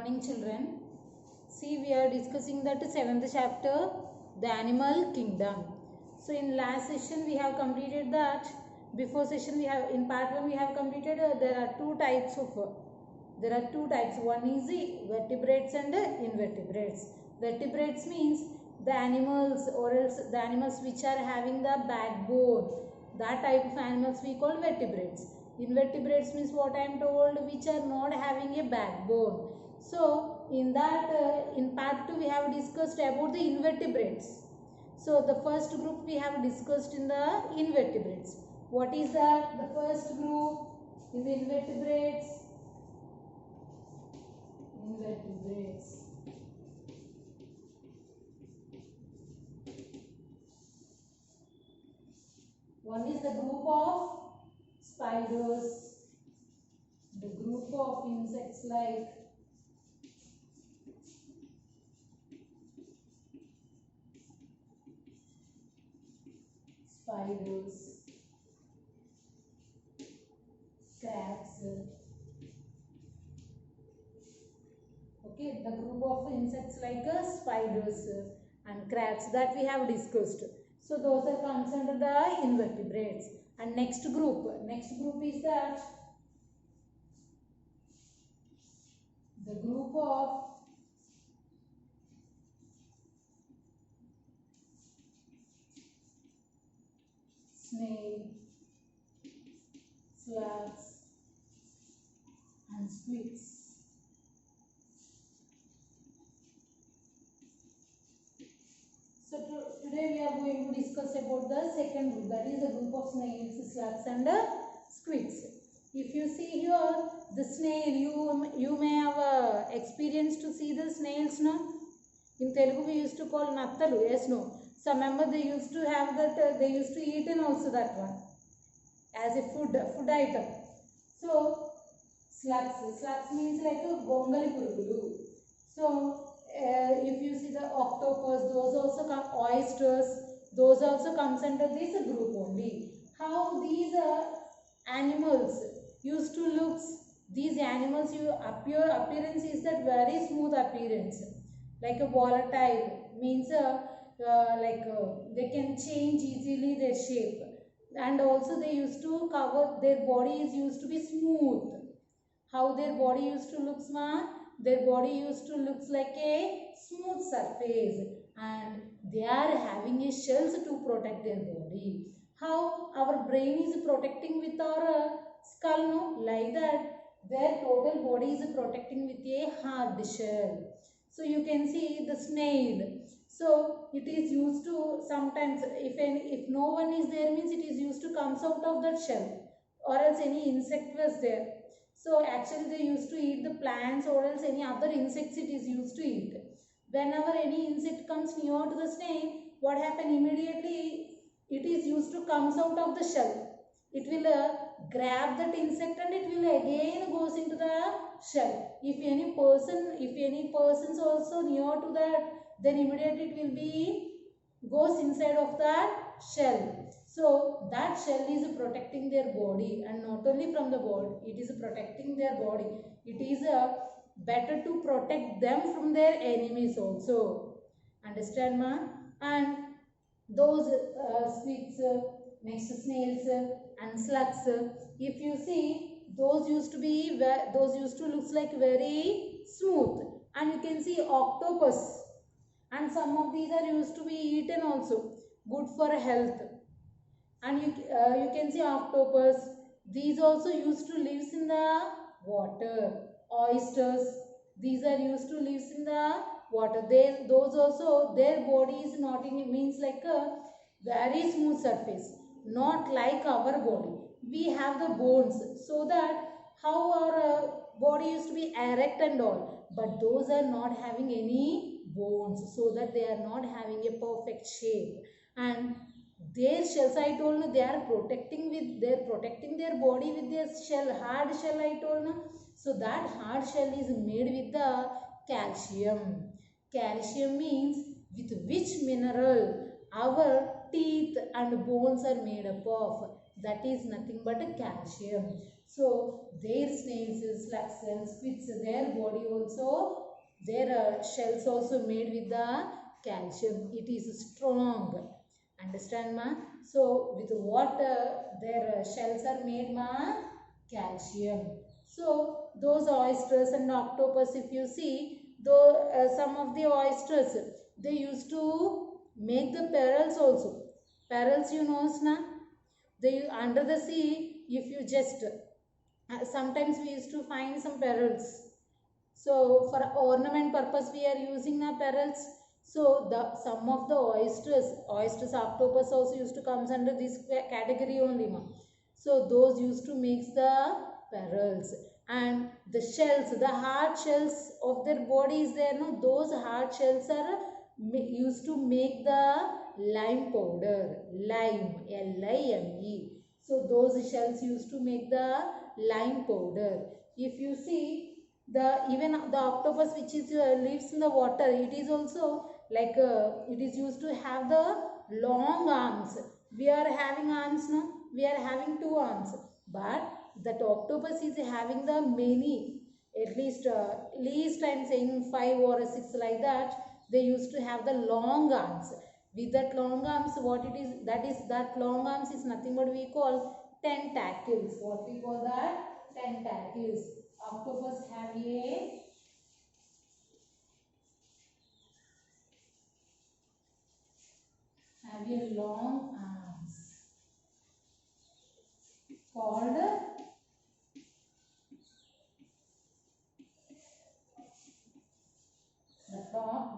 morning, children. See, we are discussing that 7th chapter, the animal kingdom. So in last session we have completed that. Before session we have, in part 1 we have completed, there are two types. One is the vertebrates and invertebrates. Vertebrates means the animals, or else the animals which are having the backbone. That type of animals we call vertebrates. Invertebrates means what I am told, which are not having a backbone. So in that, in part 2 we have discussed about the invertebrates. So the first group we have discussed in the invertebrates. What is that? The first group in the invertebrates. One is the group of spiders, the group of insects like spiders, crabs. Okay, the group of insects like spiders and crabs that we have discussed. So those are comes under the invertebrates. And next group is that the group of snail, slugs and squids. So today we are going to discuss about the second group, that is the group of snails, slugs and squids. If you see here the snail, you may have experience to see the snails, no? In Telugu we used to call nattalu, yes, no? Some member they used to have that, they used to eat and also that one as a food item. So slugs means like a gongali purugulu. So if you see the octopus, those also come, oysters, those also comes under this group only. How these animals used to look, these animals appearance is that very smooth appearance, like a volatile, means they can change easily their shape, and also they used to cover, their body is used to be smooth. How their body used to look, their body used to look like a smooth surface, and they are having a shells to protect their body. How our brain is protecting with our skull, no? Like that their total body is protecting with a hard shell. So you can see the snail. So it is used to, sometimes if no one is there, means it is used to comes out of that shell, or else any insect was there. So actually they used to eat the plants, or else any other insects it is used to eat. Whenever any insect comes near to the snail, what happen immediately? It is used to comes out of the shell. It will grab that insect and it will again goes into the shell. If any persons also near to that, then immediately it will be goes inside of that shell. So that shell is protecting their body, and not only from the body, it is protecting their body. It is better to protect them from their enemies also. Understand, ma? And those squids, next snails and slugs, if you see, those used to looks like very smooth. And you can see octopus, and some of these are used to be eaten also, good for health. And you can see octopus, these also used to live in the water. Oysters, these are used to live in the water. Those also, their body is not in, means like a very smooth surface, not like our body. We have the bones, so that how our body used to be erect and all, but those are not having any bones, so that they are not having a perfect shape. And their shells, I told, they are protecting their body with their shell, hard shell, I told. So that hard shell is made with the calcium. Calcium means with which mineral our teeth and bones are made up of. That is nothing but a calcium. So their snails, slugs and squids, their body also, their shells also made with the calcium. It is strong. Understand ma? So with what their shells are made ma? Calcium. So those oysters and octopus, if you see, though some of the oysters, they used to make the perils also. Perils, you know, na? They under the sea, if you just sometimes we used to find some perils. So for ornament purpose we are using the perils. So the some of the oysters, octopus also used to comes under this category only. So those used to make the perils. And the shells, the hard shells of their body is there, no? Those hard shells are used to make the lime powder, lime, Lime. So those shells used to make the lime powder. If you see, the even the octopus which is lives in the water, it is also like it is used to have the long arms. We are having arms, no? We are having two arms, but that octopus is having the many, at least I'm saying 5 or 6 like that. They used to have the long arms. With that long arms, what it is, that long arms is nothing but we call tentacles. What we call that? Tentacles. Octopus have a long arms called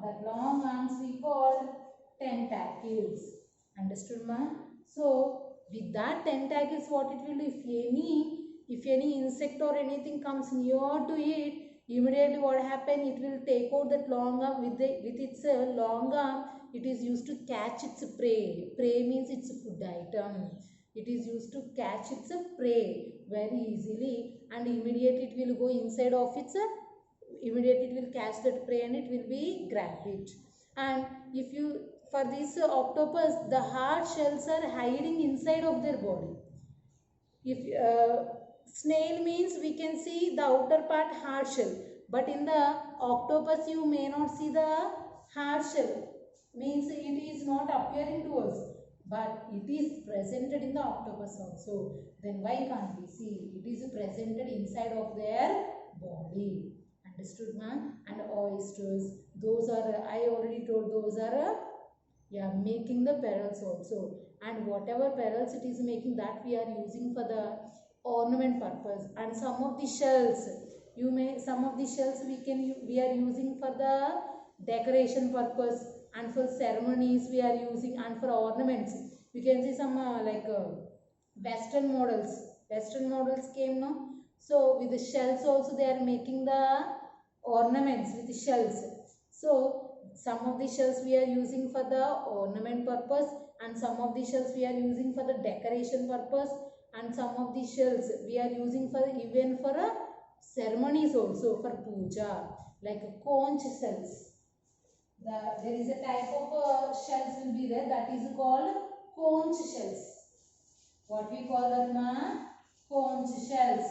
that long arms we call tentacles. Understood, ma? So with that tentacles, what it will do, if any insect or anything comes near to it, immediately what happen, it will take out that long arm. With its long arm, it is used to catch its prey. Prey means its food item. It is used to catch its prey very easily, and immediately it will go inside of its immediately it will catch that prey and it will be grab it. And if you, for this octopus, the hard shells are hiding inside of their body. If snail means we can see the outer part hard shell, but in the octopus you may not see the hard shell, means it is not appearing to us, but it is presented in the octopus also. Then why can't we see? It is presented inside of their body. Understood, ma'am? And oysters, those are, I already told, those are making the perils also. And whatever perils it is making, that we are using for the ornament purpose. And some of the shells, some of the shells we are using for the decoration purpose, and for ceremonies we are using, and for ornaments. You can see some western models came, no? So with the shells also they are making the ornaments with the shells. So some of the shells we are using for the ornament purpose, and some of the shells we are using for the decoration purpose, and some of the shells we are using for even for ceremonies also, for puja, like conch shells. There is a type of shells will be there, that is called conch shells. What we call that, ma? Conch shells.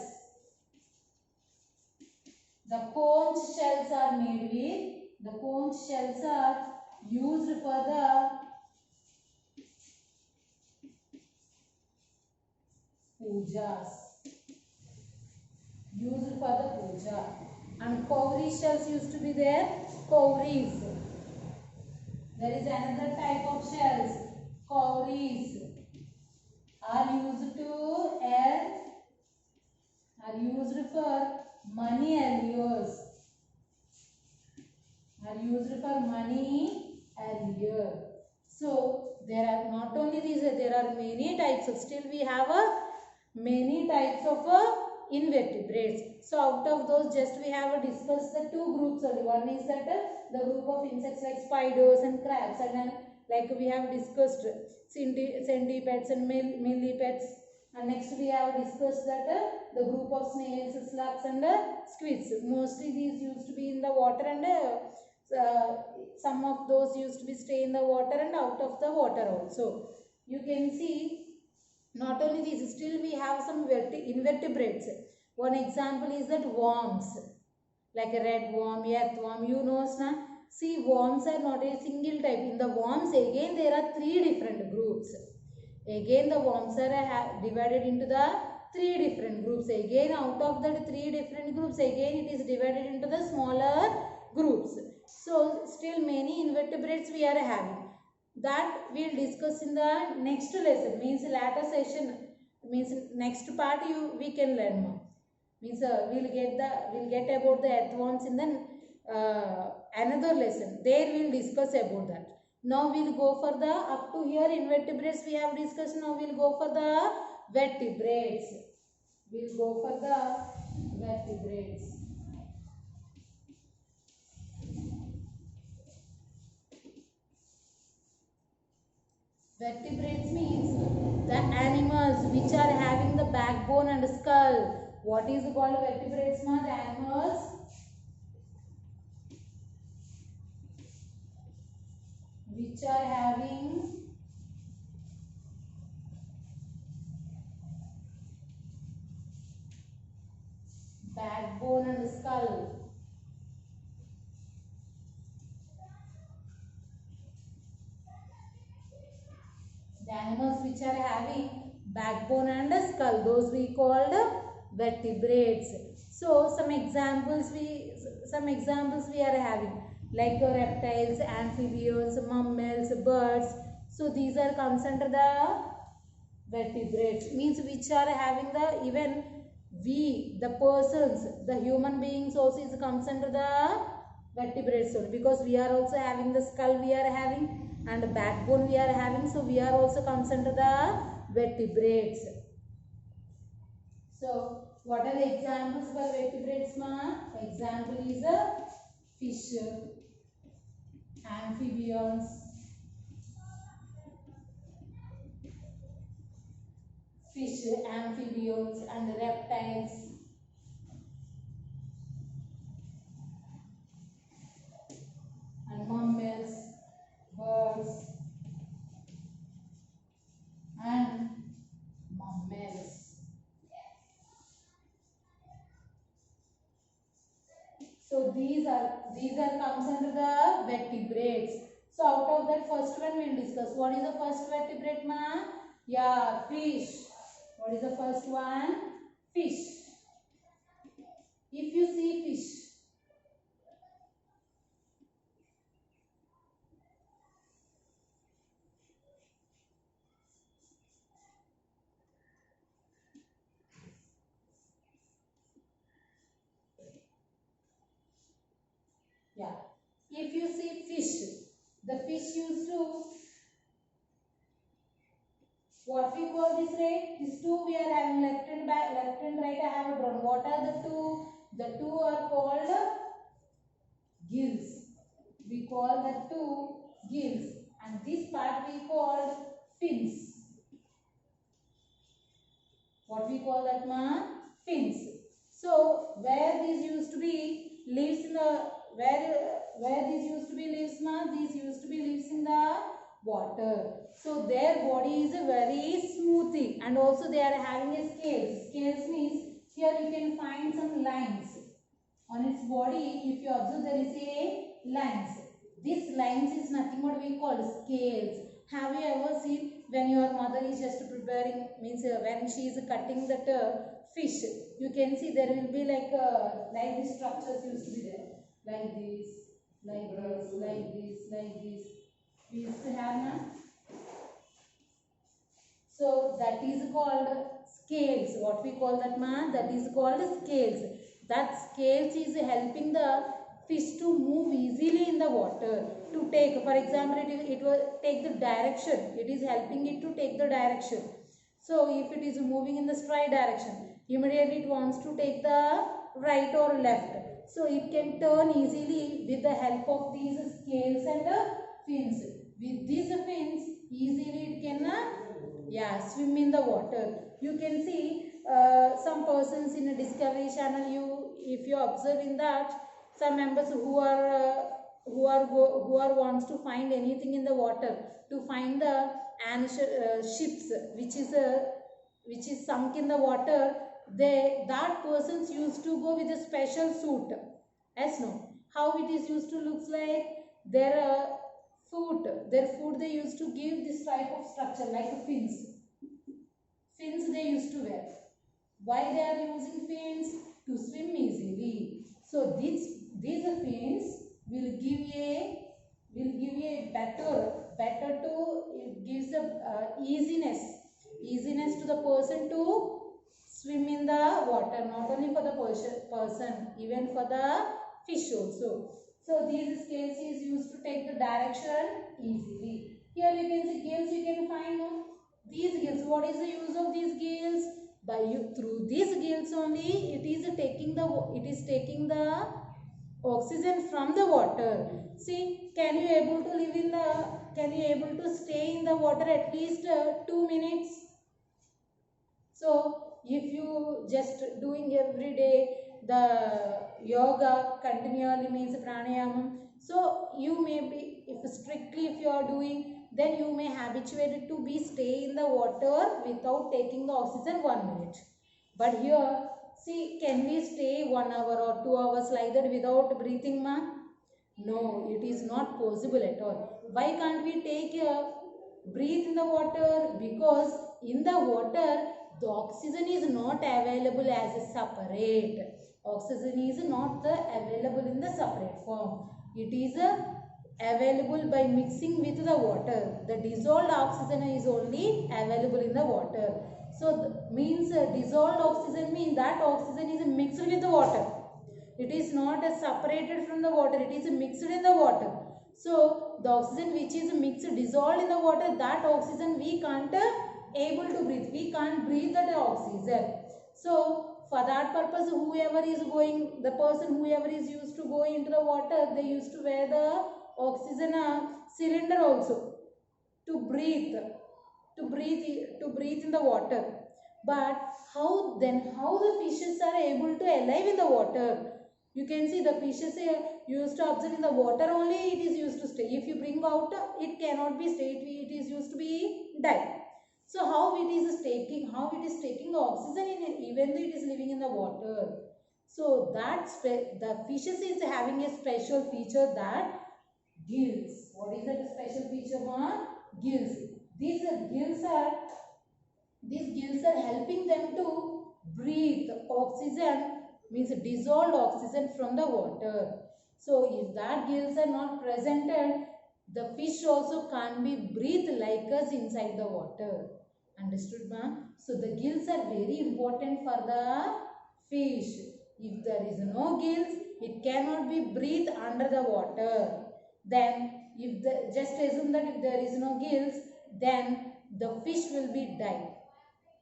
The conch shells are made with, the conch shells are used for the pujas. Used for the puja. And cowrie shells used to be there. Cowries. There is another type of shells. Cowries are used for money allures. Are used for money allure. So there are not only these, there are many types of, still we have many types of invertebrates. So out of those, just we have discussed the two groups only. One is that the group of insects like spiders and crabs, and then like we have discussed centipedes and millipedes. And next we have discussed that the group of snails, slugs and squids. Mostly these used to be in the water, and some of those used to be stay in the water and out of the water also. You can see Not only this, still we have some invertebrates. One example is that worms, like a red worm, earthworm, you know, na? See, worms are not a single type. In the worms, again, there are three different groups. Again, the worms are divided into the three different groups. Again, out of that three different groups, again, it is divided into the smaller groups. So, still many invertebrates we are having. That we'll discuss in the next lesson, means later session, means next part we can learn more. Means we'll get about the earthworms in the another lesson. There we'll discuss about that. Now we'll go for the up to here invertebrates we have discussed. Now we'll go for the vertebrates. We'll go for the vertebrates. Vertebrates means the animals which are having the backbone and skull. What is called vertebrates? The animals which are having backbone and skull. The animals which are having backbone and skull, those we called vertebrates. So some examples we are having, like reptiles, amphibians, mammals, birds. So these are comes under the vertebrates, means which are having the, even we, the persons, the human beings also is comes under the vertebrates only, because we are also having the skull we are having and backbone we are having, so we are also comes under the vertebrates. So what are the examples for vertebrates, ma? Example is a fish, amphibians, and reptiles, and mammals, birds, and mammals. So these are comes under the vertebrates. So out of that, first one we will discuss. What is the first vertebrate, ma? Yeah, fish. What is the first one? Fish. If you see fish, yeah, if you see fish, the fish used to, what we call this, right? These two we are having left and back, left and right I have drawn. What are the two? The two are called gills. We call the two gills, and this part we called fins. What we call that, ma? Fins. So where these used to be lives in the, where these used to be lives, ma? These used to be lives in the water. So their body is very smoothie, and also they are having a scales. Scales means here you can find some lines on its body. If you observe, there is a lines. This lines is nothing but we call scales. Have you ever seen when your mother is just preparing, means when she is cutting that fish, you can see there will be like these structures used to be there, like this, like this, like this, like this. We used to have, na? So that is called scales. What we call that, ma? That is called scales. That scales is helping the fish to move easily in the water. To take, for example, it will take the direction. It is helping it to take the direction. So if it is moving in the straight direction, immediately it wants to take the right or left. So it can turn easily with the help of these scales and fins. With these fins, easily it can swim in the water. You can see some persons in a Discovery Channel. If you observe in that, some members who wants to find anything in the water, to find the ships which is which is sunk in the water, that persons used to go with a special suit. Yes, no. How it is used to looks like their foot they used to give this type of structure like a fins. Fins they used to wear. Why they are using fins? To swim easily. So these fins will give a better to, it gives a easiness to the person to swim in the water, not only for the person, even for the fish also. So these scales is used to take the direction easily. Here you can see gills, you can find these gills. What is the use of these gills? Through these gills only it is taking the oxygen from the water. See, can you able to stay in the water at least 2 minutes? So if you just doing every day the yoga continually means pranayama, so you may be, if strictly if you are doing, then you may habituated to be stay in the water without taking the oxygen 1 minute. But here, see, can we stay 1 hour or 2 hours like that without breathing, ma? No, it is not possible at all. Why can't we breathe in the water? Because in the water, the oxygen is not available as a separate. Oxygen is not available in the separate form. It is available by mixing with the water. The dissolved oxygen is only available in the water. So means dissolved oxygen means that oxygen is mixed with the water. It is not separated from the water. It is mixed in the water. So the oxygen which is mixed, dissolved in the water, that oxygen we can't able to breathe. We can't breathe that oxygen. So for that purpose, whoever is used to go into the water, they used to wear the oxygen cylinder also to breathe in the water. But how the fishes are able to alive in the water? You can see the fishes used to observe in the water only, it is used to stay. If you bring out, it cannot be stay. It is used to be die. So how it is taking the oxygen in it, even though it is living in the water. So the fishes is having a special feature, that gills. What is that special feature, ma? Gills. These gills are helping them to breathe oxygen, means dissolved oxygen from the water. So if that gills are not presented, the fish also can't be breathed like us inside the water. Understood, ma'am? So the gills are very important for the fish. If there is no gills, it cannot be breathed under the water. Then just assume that if there is no gills, then the fish will be died.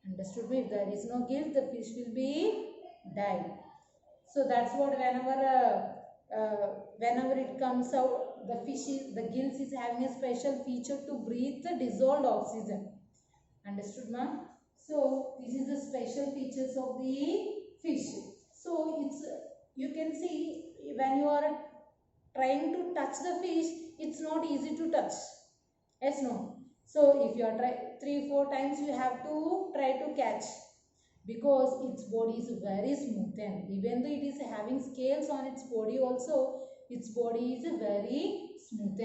Understood me? If there is no gills, the fish will be died. So that's what whenever it comes out, the gills is having a special feature to breathe the dissolved oxygen. Understood, ma'am? So this is the special features of the fish. So you can see when you are trying to touch the fish, it's not easy to touch. Yes, no. So if you are 3-4 times, you have to try to catch, because its body is very smooth, and even though it is having scales on its body also, its body is very smooth.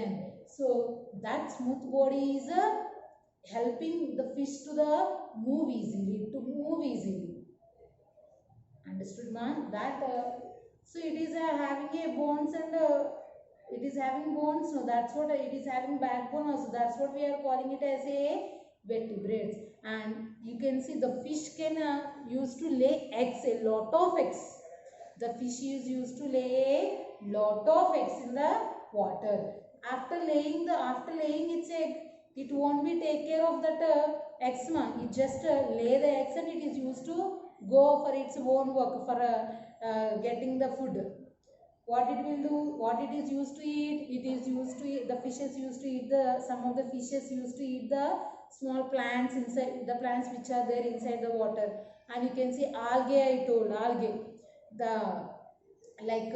So that smooth body is helping the fish to move easily. Understood, ma'am? That so it is having a bones, and it is having bones. No, that's what it is having backbone also. That's what we are calling it as a vertebrates. And you can see the fish can used to lay eggs, a lot of eggs. The fish is used to lay a lot of eggs in the water. After laying its egg, it won't be take care of that eggs, ma. It just lay the eggs, and it is used to go for its own work, for getting the food. What it will do, what it is used to eat, the fishes used to eat some of the fishes used to eat the small plants inside, the plants which are there inside the water. And you can see algae, I told, algae, the like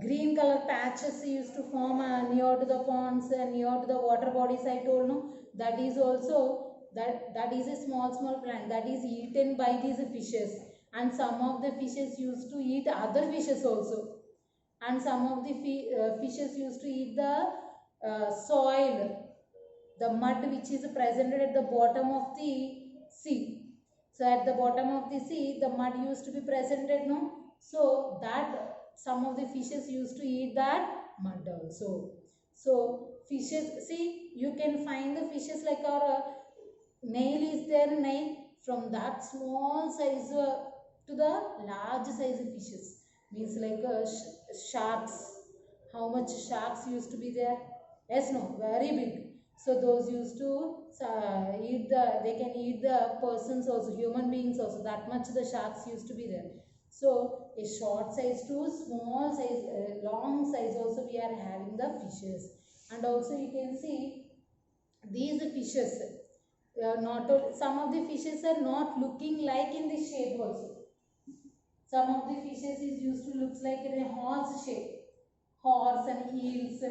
green color patches used to form near to the ponds and near to the water bodies, I told, no, that is also that is a small plant that is eaten by these fishes, and some of the fishes used to eat other fishes also, and some of the fishes used to eat the soil, the mud which is present at the bottom of the sea. So at the bottom of the sea, the mud used to be presented, no? So that some of the fishes used to eat that mud also. So fishes, see, you can find the fishes like our nail is there, nail, from that small size to the large size fishes, means like sharks. How much sharks used to be there? Yes, no, very big. So those used to eat the, they can eat the persons also, human beings also, that much the sharks used to be there. So a short size to small size, long size also we are having the fishes. And also you can see these fishes, not some of the fishes are not looking like in the shape also. Some of the fishes is used to look like in a horse shape, horse and eels,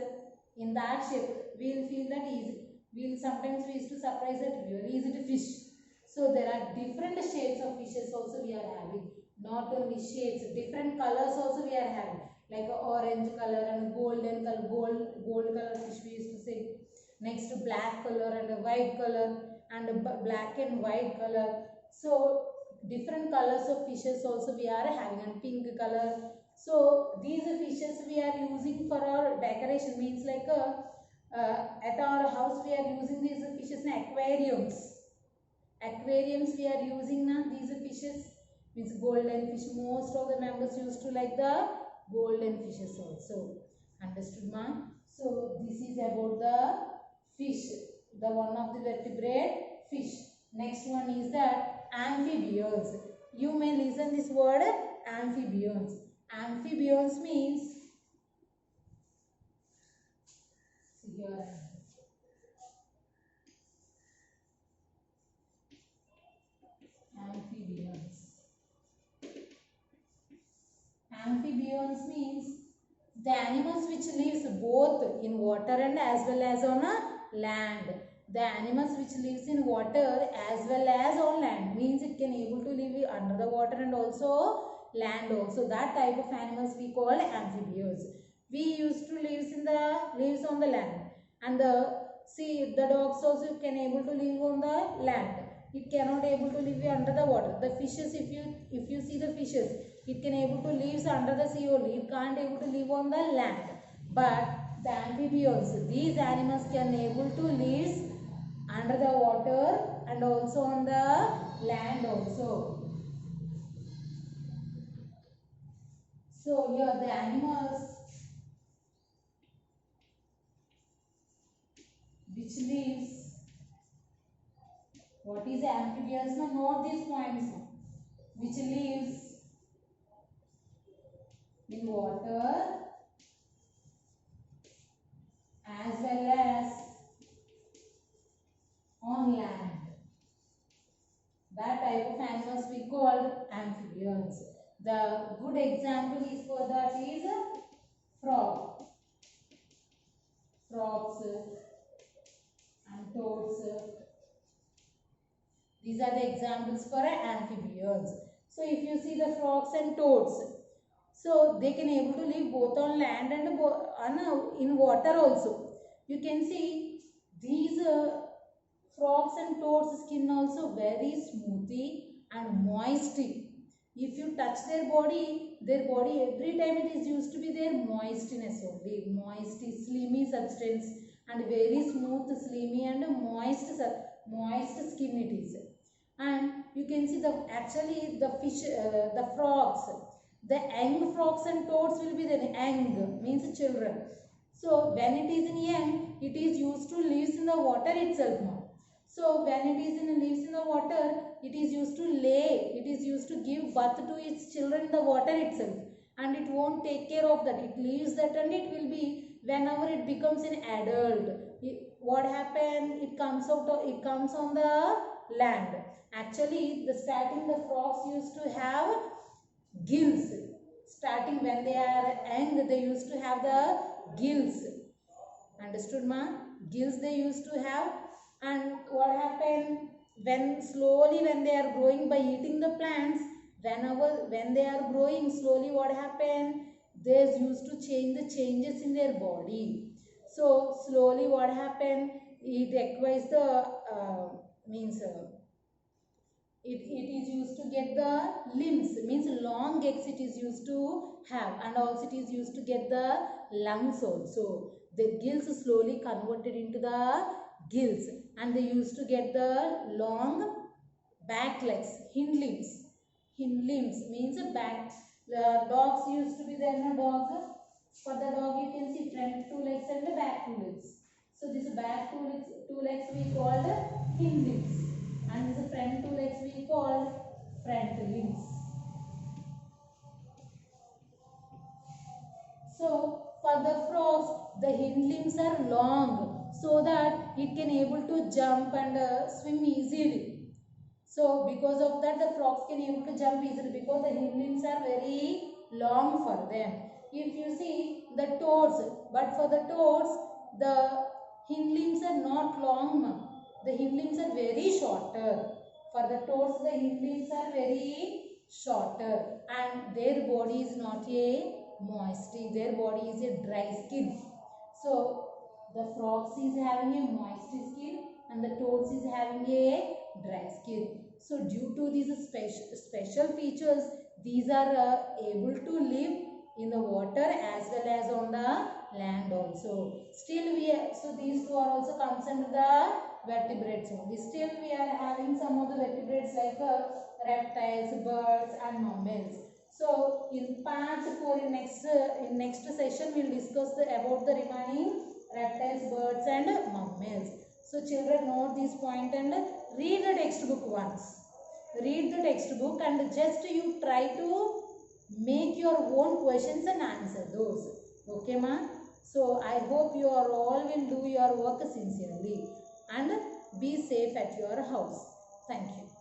in that shape. We will feel that easy. We'll sometimes we used to surprise that really easy to fish. So there are different shades of fishes also we are having. Not only shades, different colors also we are having. Like a orange color and golden color, gold color fish we used to say. Next black color and a white color, and a black and white color. So different colors of fishes also we are having, and pink color. So these fishes we are using for our decoration, means like at our house we are using these fishes in aquariums. Aquariums we are using now these fishes, means golden fish. Most of the members used to like the golden fishes also. Understood, ma? So this is about the fish, the one of the vertebrate fish. Next one is that amphibians. You may listen this word amphibians. Amphibians means, see here, amphibians. Amphibians means the animals which lives both in water and as well as on a land. The animals which lives in water as well as on land, means it can able to live under the water and also land also. That type of animals we call amphibians. We used to lives on the land, and the see the dogs also can able to live on the land. It cannot able to live under the water. The fishes, if you see the fishes, it can able to live under the sea only. It can't able to live on the land. But the amphibians, these animals can able to live under the water and also on the land also. So here the animals which lives, what is amphibians? Now note these points. Which lives in water as well as on land. That type of animals we call amphibians. The good example is for that is frog. Frogs and toads. These are the examples for amphibians. So if you see the frogs and toads, so they can able to live both on land and in water also. You can see these frogs and toads skin also very smoothie and moisty. If you touch their body every time it is used to be their moistiness only, moisty, slimy substance, and very smooth, slimy and moist skin it is. And you can see the actually the fish, the frogs, the young frogs and toads will be the young, means children. So when it is in young, it is used to lives in the water itself now. So when it is in lives in the water, it is used to lay, it is used to give birth to its children in the water itself, and it won't take care of that. It leaves that, and it will be, whenever it becomes an adult, what happen? It comes out of, it comes on the land. Actually, the starting the frogs used to have gills. Starting when they are young, they used to have the gills. Understood, ma? Gills they used to have. And what happened? when they are growing by eating the plants, when they are growing slowly, what happened? They used to change the changes in their body. So slowly what happened? It acquires the means it is used to get the limbs, means long legs it is used to have, and also it is used to get the lungs also. The gills slowly converted into the gills, and they used to get the long back legs, hind limbs. Hind limbs means a back. The dogs used to be there, no dog. For the dog you can see front two legs and the back two legs. So this back two legs we called hind limbs, and this front two legs we called front limbs. So for the frogs, the hind limbs are long so that it can able to jump and swim easily. So because of that, the frogs can able to jump easily because the hind limbs are very long for them. If you see the toads, but for the toads, the hind limbs are not long. The hind limbs are very shorter. For the toads, the hind limbs are very shorter, and their body is not a moisty. Their body is a dry skin. So the frogs is having a moisty skin, and the toads is having a dry skin. So due to these special features, these are able to live in the water as well as on the land also. Still so these two are also comes under the vertebrates only. Still we are having some of the vertebrates like reptiles, birds and mammals. So in part 4, in next session we will discuss about the remaining reptiles, birds and mammals. So children, note this point and read the textbook once. Read the textbook and just you try to make your own questions and answer those. Okay, ma? So I hope you are all will do your work sincerely and be safe at your house. Thank you.